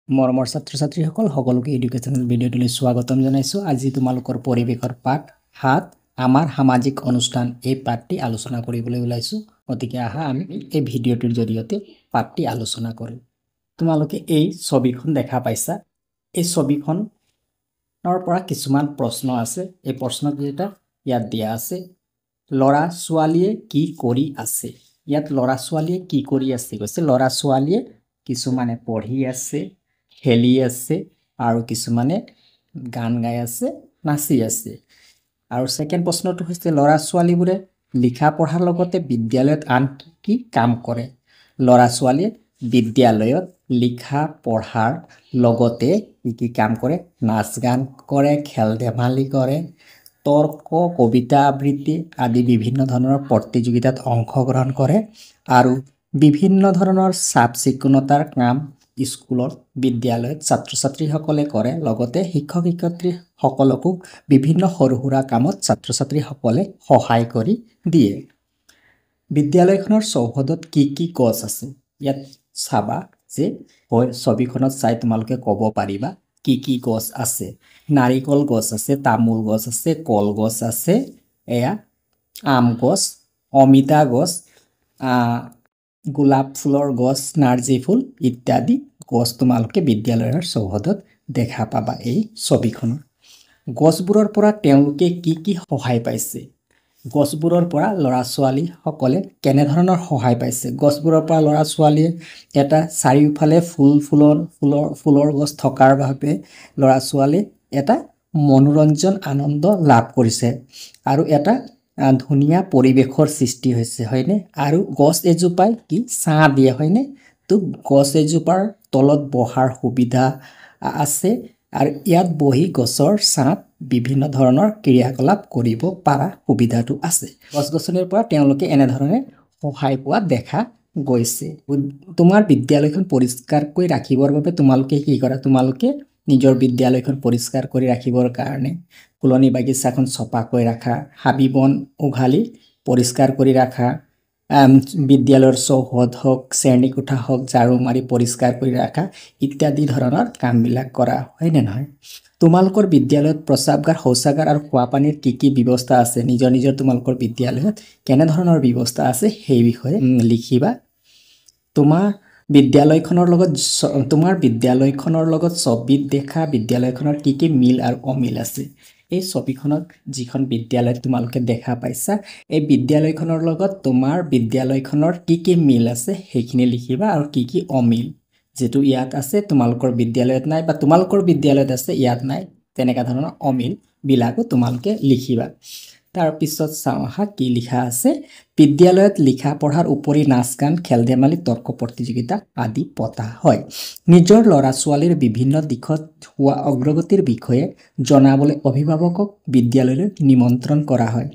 মৰমৰ ছাত্ৰ-ছাত্ৰীসকল সকলোকে এডুকেশ্যনেল ভিডিঅ'টোলৈ স্বাগতম জনাইছোঁ। আজি তোমালোকৰ পৰিৱেশৰ পাঠ ৭ আমাৰ সামাজিক অনুষ্ঠান এই পাঠটি আলোচনা কৰিবলৈ ওলাইছোঁ। গতিকে আহা আমি এই ভিডিঅ'টোৰ জৰিয়তে পাঠটি আলোচনা কৰোঁ। তোমালোকে এই ছবিখন দেখা পাইছা। এই ছবিখনৰ পৰা কিছুমান প্ৰশ্ন আছে। এই প্ৰশ্নকেইটা ইয়াত দিয়া আছে। ল'ৰা-ছোৱালীয়ে কি কৰি আছে? ইয়াত ল'ৰা-ছোৱালীয়ে কি কৰি আছে কৈছে। ল'ৰা-ছোৱালীয়ে কিছুমানে পঢ়ি আছে, খেলি আছে আৰু কিছুমানে গান গাই আছে, নাচি আছে। আৰু ছেকেণ্ড প্ৰশ্নটো হৈছে ল'ৰা-ছোৱালীবোৰে লিখা পঢ়াৰ লগতে বিদ্যালয়ত আন কি কাম কৰে? ল'ৰা-ছোৱালীয়ে বিদ্যালয়ত লিখা পঢ়াৰ লগতে কি কাম কৰে? নাচ গান কৰে, খেল ধেমালি কৰে, তৰ্ক, কবিতা আবৃত্তি আদি বিভিন্ন ধৰণৰ প্ৰতিযোগিতাত অংশগ্ৰহণ কৰে আৰু বিভিন্ন ধৰণৰ চাফ চিকুণতাৰ কাম স্কুলত বিদ্যালয়ত ছাত্ৰ-ছাত্ৰীসকলে কৰে। লগতে শিক্ষক শিক্ষয়িত্ৰীসকলকো বিভিন্ন সৰু সুৰা কামত ছাত্ৰ-ছাত্ৰীসকলে সহায় কৰি দিয়ে। বিদ্যালয়খনৰ চৌহদত কি কি গছ আছে? ইয়াত চাবা যে ছবিখনত চাই তোমালোকে ক'ব পাৰিবা কি কি গছ আছে। নাৰিকল গছ আছে, তামোল গছ আছে, কলগছ আছে, এয়া আম গছ, অমিতা গছ, গোলাপ ফুলৰ গছ, নাৰ্জী ফুল ইত্যাদি গছ তোমালোকে বিদ্যালয়ৰ চৌহদত দেখা পাবা। এই ছবিখনত গছবোৰৰ পৰা তেওঁলোকে কি কি সহায় পাইছে? গছবোৰৰ পৰা ল'ৰা-ছোৱালীসকলে কেনেধৰণৰ সহায় পাইছে? গছবোৰৰ পৰা ল'ৰা-ছোৱালীয়ে এটা চাৰিওফালে ফুলৰ গছ থকাৰ বাবে ল'ৰা-ছোৱালীয়ে এটা মনোৰঞ্জন আনন্দ লাভ কৰিছে আৰু এটা ধুনীয়া পৰিৱেশৰ সৃষ্টি হৈছে, হয়নে? আৰু গছ এজোপাই কি ছাঁ দিয়ে, হয়নে? তো গছ এজোপাৰ তলত বহাৰ সুবিধা আছে আৰু ইয়াত বহি গছৰ ছাঁত বিভিন্ন ধৰণৰ ক্ৰিয়াকলাপ কৰিব পৰা সুবিধাটো আছে। গছ-গছনিৰ পৰা তেওঁলোকে এনেধৰণে সহায় পোৱা দেখা গৈছে। তোমাৰ বিদ্যালয়খন পৰিষ্কাৰকৈ ৰাখিবৰ বাবে তোমালোকে কি কৰা? তোমালোকে নিজৰ বিদ্যালয়খন পৰিষ্কাৰ কৰি ৰাখিবৰ কাৰণে ফুলনি বাগিচাখন চফাকৈ ৰাখা, হাবি বন উঘালি পৰিষ্কাৰ কৰি ৰাখা, বিদ্যালয়ৰ চৌহদ হওক, শ্ৰেণীকোঠা হওক ঝাৰু মাৰি পৰিষ্কাৰ কৰি ৰাখা ইত্যাদি ধৰণৰ কামবিলাক কৰা, হয়নে নহয়? তোমালোকৰ বিদ্যালয়ত প্ৰস্ৰাৱগাৰ, শৌচাগাৰ আৰু খোৱা পানীৰ কি কি ব্যৱস্থা আছে? নিজৰ নিজৰ তোমালোকৰ বিদ্যালয়ত কেনেধৰণৰ ব্যৱস্থা আছে সেই বিষয়ে লিখিবা। তোমাৰ বিদ্যালয়খনৰ লগত ছবিত দেখা বিদ্যালয়খনৰ কি কি মিল আৰু অমিল আছে? এই ছবিখনত যিখন বিদ্যালয়ত তোমালোকে দেখা পাইছা, এই বিদ্যালয়খনৰ লগত তোমাৰ বিদ্যালয়খনৰ কি কি মিল আছে সেইখিনি লিখিবা আৰু কি কি অমিল, যিটো ইয়াত আছে তোমালোকৰ বিদ্যালয়ত নাই বা তোমালোকৰ বিদ্যালয়ত আছে ইয়াত নাই, তেনেকুৱা ধৰণৰ অমিলবিলাকো তোমালোকে লিখিবা। তাৰপিছত চাওঁ আহা কি লিখা আছে। বিদ্যালয়ত লিখা পঢ়াৰ উপৰি নাচ গান, খেল ধেমালি, তৰ্ক প্ৰতিযোগিতা আদি পতা হয়। নিজৰ ল'ৰা-ছোৱালীৰ বিভিন্ন দিশত হোৱা অগ্ৰগতিৰ বিষয়ে জনাবলৈ অভিভাৱকক বিদ্যালয়লৈ নিমন্ত্ৰণ কৰা হয়।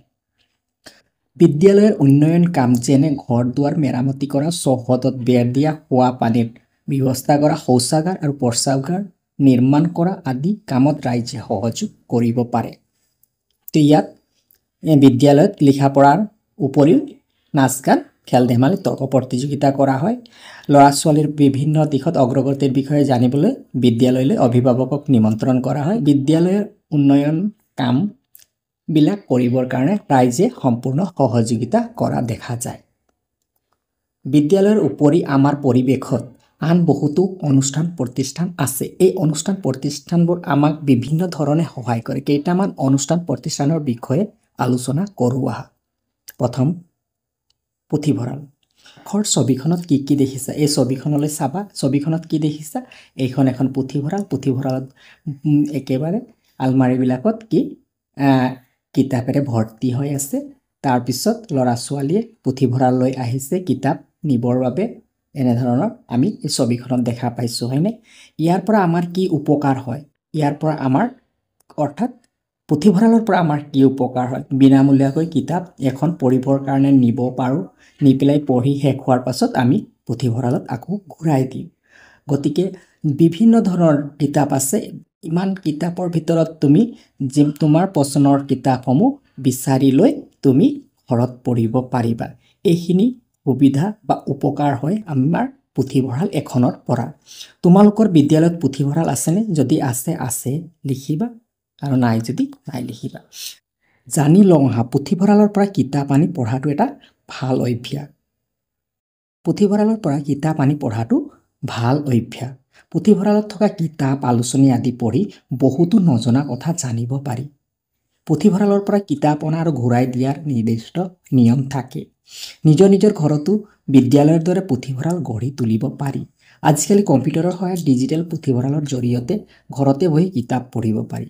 বিদ্যালয়ৰ উন্নয়ন কাম যেনে ঘৰ দুৱাৰ মেৰামতি কৰা, চৌহদত বেৰ দিয়া, খোৱা পানীৰ ব্যৱস্থা কৰা, শৌচাগাৰ আৰু প্ৰস্ৰাৱগাৰ নিৰ্মাণ কৰা আদি কামত ৰাইজে সহযোগ কৰিব পাৰে। তো ইয়াত বিদ্যালয়ত লিখা পঢ়াৰ উপৰিও নাচ গান, খেল ধেমালি, তৰ্ক প্ৰতিযোগিতা কৰা হয়। ল'ৰা-ছোৱালীৰ বিভিন্ন দিশত অগ্ৰগতিৰ বিষয়ে জানিবলৈ বিদ্যালয়লৈ অভিভাৱকক নিমন্ত্ৰণ কৰা হয়। বিদ্যালয়ৰ উন্নয়ন কামবিলাক কৰিবৰ কাৰণে ৰাইজে সম্পূৰ্ণ সহযোগিতা কৰা দেখা যায়। বিদ্যালয়ৰ উপৰি আমাৰ পৰিৱেশত আন বহুতো অনুষ্ঠান প্ৰতিষ্ঠান আছে। এই অনুষ্ঠান প্ৰতিষ্ঠানবোৰ আমাক বিভিন্ন ধৰণে সহায় কৰে। কেইটামান অনুষ্ঠান প্ৰতিষ্ঠানৰ বিষয়ে আলোচনা কৰোঁ আহা। প্ৰথম, পুথিভঁৰাল। ছবিখনত কি কি দেখিছা? এই ছবিখনলৈ চাবা। ছবিখনত কি দেখিছা? এইখন এখন পুথিভঁৰাল। পুথিভঁৰালত একেবাৰে আলমাৰীবিলাকত কি কিতাপেৰে ভৰ্তি হৈ আছে। তাৰপিছত ল'ৰা-ছোৱালীয়ে পুথিভঁৰাললৈ আহিছে কিতাপ নিবৰ বাবে। এনেধৰণৰ আমি এই ছবিখনত দেখা পাইছোঁ, হয়নে? ইয়াৰ পৰা আমাৰ কি উপকাৰ হয়? ইয়াৰ পৰা আমাৰ অৰ্থাৎ পুথিভঁৰালৰ পৰা আমাৰ কি উপকাৰ হয়? বিনামূলীয়াকৈ কিতাপ এখন পঢ়িবৰ কাৰণে নিব পাৰোঁ। নি পেলাই পঢ়ি শেষ হোৱাৰ পাছত আমি পুথিভঁৰালত আকৌ ঘূৰাই দিওঁ। গতিকে বিভিন্ন ধৰণৰ কিতাপ আছে। ইমান কিতাপৰ ভিতৰত তুমি তোমাৰ পচন্দৰ কিতাপসমূহ বিচাৰি লৈ তুমি ঘৰত পঢ়িব পাৰিবা। এইখিনি সুবিধা বা উপকাৰ হয় আমাৰ পুথিভঁৰাল এখনৰ পৰা। তোমালোকৰ বিদ্যালয়ত পুথিভঁৰাল আছেনে? যদি আছে লিখিবা আৰু নাই যদি নাই লিখিবা। জানি লওঁ আহা, পুথিভঁৰালৰ পৰা কিতাপ আনি পঢ়াটো এটা ভাল অভ্যাস। পুথিভঁৰালৰ পৰা কিতাপ আনি পঢ়াটো ভাল অভ্যাস। পুথিভঁৰালত থকা কিতাপ, আলোচনী আদি পঢ়ি বহুতো নজনা কথা জানিব পাৰি। পুথিভঁৰালৰ পৰা কিতাপ অনা আৰু ঘূৰাই দিয়াৰ নিৰ্দিষ্ট নিয়ম থাকে। নিজৰ ঘৰতো বিদ্যালয়ৰ দৰে পুথিভঁৰাল গঢ়ি তুলিব পাৰি। আজিকালি কম্পিউটাৰৰ সহায়ত ডিজিটেল পুথিভঁৰালৰ জৰিয়তে ঘৰতে বহি কিতাপ পঢ়িব পাৰি।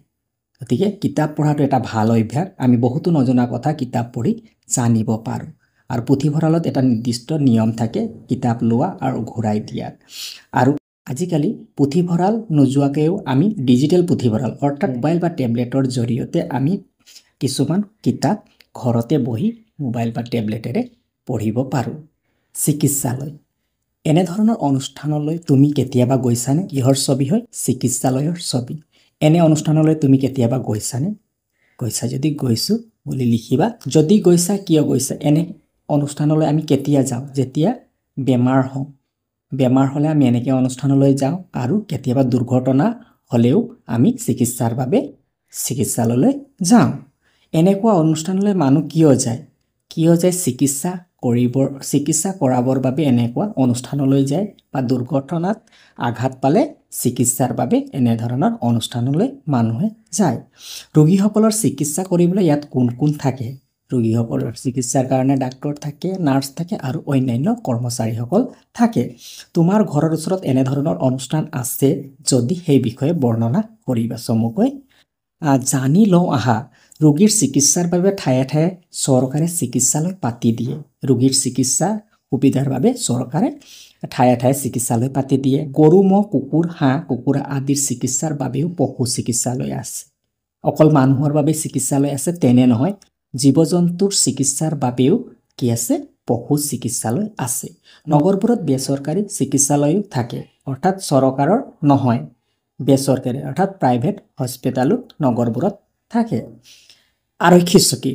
গতিকে কিতাপ পঢ়াটো এটা ভাল অভ্যাস। আমি বহুতো নজনা কথা কিতাপ পঢ়ি জানিব পাৰোঁ। আৰু পুথিভঁৰালত এটা নিৰ্দিষ্ট নিয়ম থাকে কিতাপ লোৱা আৰু ঘূৰাই দিয়াৰ। আৰু আজিকালি পুথিভঁৰাল নোযোৱাকৈও আমি ডিজিটেল পুথিভঁৰাল অৰ্থাৎ মোবাইল বা টেবলেটৰ জৰিয়তে আমি কিছুমান কিতাপ ঘৰতে বহি মোবাইল বা টেবলেটেৰে পঢ়িব পাৰোঁ। চিকিৎসালয়। এনেধৰণৰ অনুষ্ঠানলৈ তুমি কেতিয়াবা গৈছানে? কিহৰ ছবি হয়? চিকিৎসালয়ৰ ছবি। এনে অনুষ্ঠানলৈ তুমি কেতিয়াবা গৈছানে? গৈছা যদি গৈছোঁ বুলি লিখিবা। যদি গৈছা কিয় গৈছা? এনে অনুষ্ঠানলৈ আমি কেতিয়া যাওঁ? যেতিয়া বেমাৰ হওঁ। বেমাৰ হ'লে আমি এনেকৈ অনুষ্ঠানলৈ যাওঁ আৰু কেতিয়াবা দুৰ্ঘটনা হ'লেও আমি চিকিৎসাৰ বাবে চিকিৎসালয়লৈ যাওঁ। এনেকুৱা অনুষ্ঠানলৈ মানুহ কিয় যায়? চিকিৎসা কৰাবৰ বাবে এনেকুৱা অনুষ্ঠানলৈ যায় বা দুৰ্ঘটনাত আঘাত পালে চিকিৎসাৰ বাবে এনেধৰণৰ অনুষ্ঠানলৈ মানুহে যায়। ৰোগীসকলৰ চিকিৎসা কৰিবলৈ ইয়াত কোন থাকে? ৰোগীসকলৰ চিকিৎসাৰ কাৰণে ডাক্তৰ থাকে, নাৰ্ছ থাকে আৰু অন্যান্য কৰ্মচাৰীসকল থাকে। তোমাৰ ঘৰৰ ওচৰত এনেধৰণৰ অনুষ্ঠান আছে যদি সেই বিষয়ে বৰ্ণনা কৰিবা চমুকৈ। জানি লওঁ আহা, ৰোগীৰ চিকিৎসাৰ বাবে ঠায়ে ঠায়ে চৰকাৰে চিকিৎসালয় পাতি দিয়ে। ৰোগীৰ চিকিৎসা সুবিধাৰ বাবে চৰকাৰে ঠায়ে ঠায়ে চিকিৎসালয় পাতি দিয়ে। গৰু, ম'হ, কুকুৰ, হাঁহ, কুকুৰা আদিৰ চিকিৎসাৰ বাবেও পশু চিকিৎসালয় আছে। অকল মানুহৰ বাবে চিকিৎসালয় আছে তেনে নহয়, জীৱ-জন্তুৰ চিকিৎসাৰ বাবেও কি আছে? পশু চিকিৎসালয় আছে। নগৰবোৰত বেচৰকাৰী চিকিৎসালয়ো থাকে, অৰ্থাৎ চৰকাৰৰ নহয়, বেচৰকাৰী অৰ্থাৎ প্ৰাইভেট হস্পিটেলো নগৰবোৰত থাকে। আৰক্ষী চকী।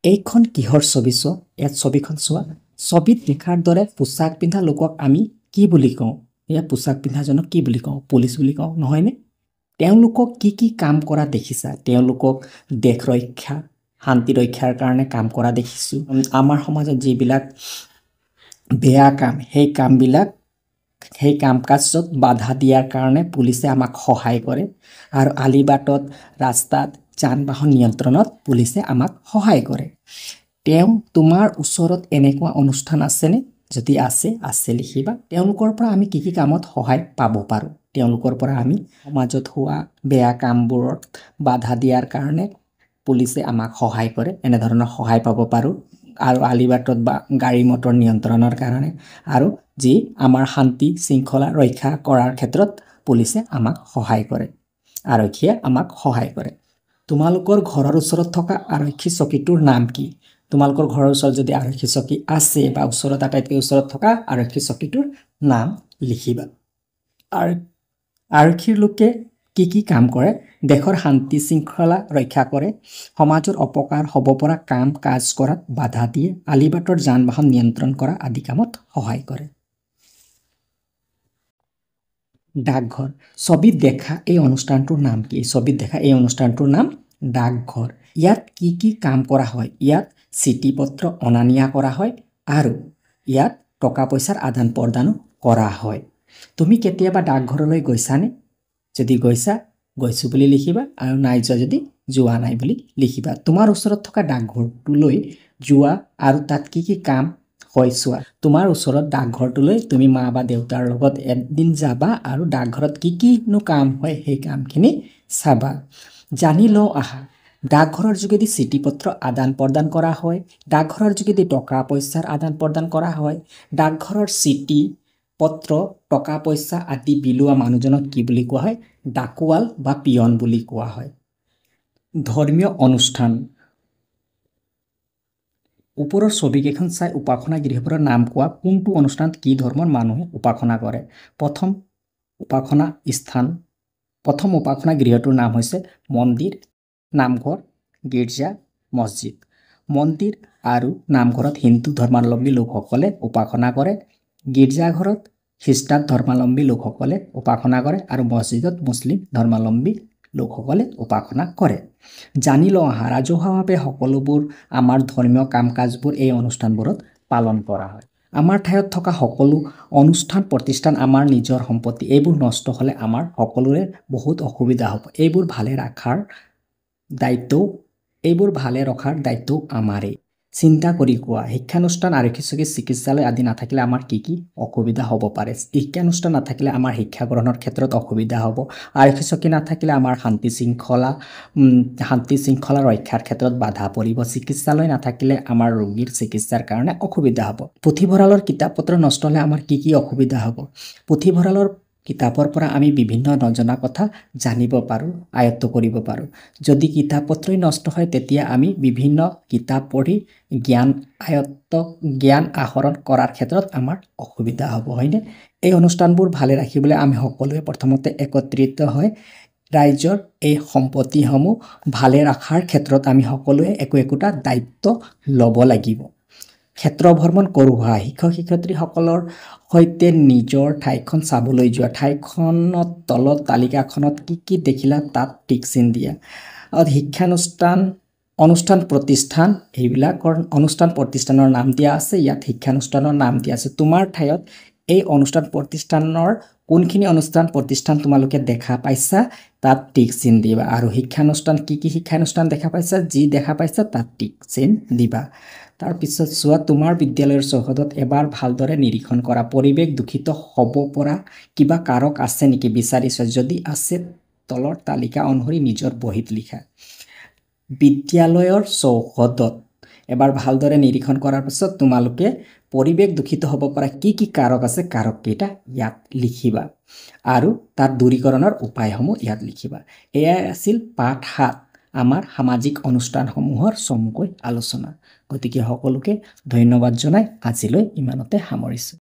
এইখন কিহৰ ছবি চোৱা? ইয়াত ছবিখন চোৱা। ছবিত দেখাৰ দৰে পোছাক পিন্ধা লোকক আমি কি বুলি কওঁ? এয়া পোছাক পিন্ধাজনক কি বুলি কওঁ? পুলিচ বুলি কওঁ, নহয়নে? তেওঁলোকক কি কাম কৰা দেখিছা? তেওঁলোকক দেশ ৰক্ষা, শান্তি ৰক্ষাৰ কাৰণে কাম কৰা দেখিছোঁ। আমাৰ সমাজত যিবিলাক বেয়া কাম, সেই কাম কাজত বাধা দিয়াৰ কাৰণে পুলিচে আমাক সহায় কৰে। আৰু আলিবাটত, ৰাস্তাত, যান বাহন নিয়ন্ত্ৰণত পুলিচে আমাক সহায় কৰে। তোমাৰ ওচৰত এনেকুৱা অনুষ্ঠান আছেনে? যদি আছে লিখিবা। তেওঁলোকৰ পৰা আমি কি কামত সহায় পাব পাৰোঁ? তেওঁলোকৰ পৰা আমি সমাজত হোৱা বেয়া কামবোৰত বাধা দিয়াৰ কাৰণে পুলিচে আমাক সহায় কৰে, এনেধৰণৰ সহায় পাব পাৰোঁ। আৰু আলিবাটত বা গাড়ী মটৰ নিয়ন্ত্ৰণৰ কাৰণে আৰু যি আমাৰ শান্তি শৃংখলা ৰক্ষা কৰাৰ ক্ষেত্ৰত পুলিচে আমাক সহায় কৰে, আৰক্ষীয়ে আমাক সহায় কৰে। তোমালোকৰ ঘৰৰ ওচৰত থকা আৰক্ষী চকীটোৰ নাম কি? তোমালোকৰ ঘৰৰ ওচৰত যদি আৰক্ষী চকী আছে বা ওচৰত আটাইতকৈ ওচৰত থকা আৰক্ষী চকীটোৰ নাম লিখিবা। আৰক্ষীৰ লোকে কি কাম কৰে? দেশৰ শান্তি শৃংখলা ৰক্ষা কৰে, সমাজৰ অপকাৰ হ'ব পৰা কাম কাজ কৰাত বাধা দিয়ে, আলিবাটৰ যান বাহন নিয়ন্ত্ৰণ কৰা আদি কামত সহায় কৰে। ডাকঘৰ। ছবিত দেখা এই অনুষ্ঠানটোৰ নাম কি? ছবিত দেখা এই অনুষ্ঠানটোৰ নাম ডাকঘৰ। ইয়াত কি কাম কৰা হয়? ইয়াত চিঠি পত্ৰ অনা নিয়া কৰা হয় আৰু ইয়াত টকা পইচাৰ আদান প্ৰদানো কৰা হয়। তুমি কেতিয়াবা ডাকঘৰলৈ গৈছানে? যদি গৈছোঁ বুলি লিখিবা আৰু নাই যোৱা যদি যোৱা নাই বুলি লিখিবা। তোমাৰ ওচৰত থকা ডাকঘৰটোলৈ যোৱা আৰু তাত কি কাম হয় চোৱা। তোমাৰ ওচৰত ডাকঘৰটোলৈ তুমি মা বা দেউতাৰ লগত এদিন যাবা আৰু ডাকঘৰত কিনো কাম হয় সেই কামখিনি চাবা। জানি লওঁ আহা, ডাকঘৰৰ যোগেদি চিঠি পত্ৰ আদান প্ৰদান কৰা হয়, ডাকঘৰৰ যোগেদি টকা পইচাৰ আদান প্ৰদান কৰা হয়। ডাকঘৰৰ চিঠি পত্ৰ টকা পইচা আদি বিলোৱা মানুহজনক কি বুলি কোৱা হয়? ডাকুৱাল বা পিয়ন বুলি কোৱা হয়। ধৰ্মীয় অনুষ্ঠান। ওপৰৰ ছবিকেইখন চাই উপাসনা গৃহবোৰৰ নাম কোৱা। কোনটো অনুষ্ঠানত কি ধৰ্মৰ মানুহে উপাসনা কৰে? প্ৰথম উপাসনা গৃহটোৰ নাম হৈছে মন্দিৰ, নামঘৰ, গীৰ্জা, মছজিদ। মন্দিৰ আৰু নামঘৰত হিন্দু ধৰ্মাৱলম্বী লোকসকলে উপাসনা কৰে। গীৰ্জাঘৰত খ্ৰীষ্টান ধৰ্মাৱলম্বী লোকসকলে উপাসনা কৰে আৰু মছজিদত মুছলিম ধৰ্মাৱলম্বী লোকসকলে উপাসনা কৰে। জানি লওঁ আহা ৰাজহুৱাভাৱে সকলোবোৰ আমাৰ ধৰ্মীয় কাম কাজবোৰ এই অনুষ্ঠানবোৰত পালন কৰা হয়। আমাৰ ঠাইত থকা সকলো অনুষ্ঠান প্ৰতিষ্ঠান আমাৰ নিজৰ সম্পত্তি। এইবোৰ নষ্ট হ'লে আমাৰ সকলোৰে বহুত অসুবিধা হ'ব। এইবোৰ ভালে ৰখাৰ দায়িত্ব আমাৰেই। চিন্তা কৰি কোৱা, শিক্ষানুষ্ঠান আৰক্ষী চকী চিকিৎসালয় আদি নাথাকিলে আমাৰ কি কি অসুবিধা হ'ব পাৰে? শিক্ষানুষ্ঠান নাথাকিলে আমাৰ শিক্ষা গ্ৰহণৰ ক্ষেত্ৰত অসুবিধা হ'ব। আৰক্ষী চকী নাথাকিলে আমাৰ শান্তি শৃংখলা ৰক্ষাৰ ক্ষেত্ৰত বাধা পৰিব। চিকিৎসালয় নাথাকিলে আমাৰ ৰোগীৰ চিকিৎসাৰ কাৰণে অসুবিধা হ'ব। পুথিভঁৰালৰ কিতাপ পত্ৰ নষ্ট হ'লে আমাৰ কি কি অসুবিধা হ'ব? পুথিভঁৰালৰ কিতাপৰ পৰা আমি বিভিন্ন নজনা কথা জানিব পাৰোঁ, আয়ত্ত কৰিব পাৰোঁ। যদি কিতাপ পত্ৰই নষ্ট হয় তেতিয়া আমি বিভিন্ন কিতাপ পঢ়ি জ্ঞান আহৰণ কৰাৰ ক্ষেত্ৰত আমাৰ অসুবিধা হ'ব, হয়নে? এই অনুষ্ঠানবোৰ ভালে ৰাখিবলৈ আমি সকলোৱে প্ৰথমতে একত্ৰিত হৈ ৰাইজৰ এই সম্পত্তিসমূহ ভালে ৰখাৰ ক্ষেত্ৰত আমি সকলোৱে একোটা দায়িত্ব ল'ব লাগিব। ক্ষেত্ৰ ভ্ৰমণ কৰোঁহা, শিক্ষক শিক্ষয়িত্ৰীসকলৰ সৈতে নিজৰ ঠাইখন চাবলৈ যোৱা। ঠাইখনত তলত তালিকাখনত কি কি দেখিলা তাত টিক চিন দিয়া। অনুষ্ঠান প্ৰতিষ্ঠান, এইবিলাকৰ অনুষ্ঠান প্ৰতিষ্ঠানৰ নাম দিয়া আছে, ইয়াত শিক্ষানুষ্ঠানৰ নাম দিয়া আছে। তোমাৰ ঠাইত এই অনুষ্ঠান প্ৰতিষ্ঠানৰ কোনখিনি অনুষ্ঠান প্ৰতিষ্ঠান তোমালোকে দেখা পাইছা তাত টিক চিন দিবা। আৰু শিক্ষানুষ্ঠান কি কি শিক্ষানুষ্ঠান দেখা পাইছা, যি দেখা পাইছা তাত টিক চিন দিবা। তাৰপিছত চোৱা, তোমাৰ বিদ্যালয়ৰ চৌহদত এবাৰ ভালদৰে নিৰীক্ষণ কৰা। পৰিৱেশ দূষিত হ'ব পৰা কিবা কাৰক আছে নেকি বিচাৰি চোৱা। যদি আছে তলৰ তালিকা অনুসৰি নিজৰ বহীত লিখা। বিদ্যালয়ৰ চৌহদত এবাৰ ভালদৰে নিৰীক্ষণ কৰাৰ পিছত তোমালোকে পৰিৱেশ দূষিত হ'ব পৰা কি কি কাৰক আছে, কাৰককেইটা ইয়াত লিখিবা আৰু তাৰ দূৰীকৰণৰ উপায়সমূহ ইয়াত লিখিবা। এয়াই আছিল পাঠ ৭, আমাৰ সামাজিক অনুষ্ঠানসমূহৰ চমুকৈ আলোচনা। গতিকে সকলোকে ধন্যবাদ জনাই আজিলৈ ইমানতে সামৰিছোঁ।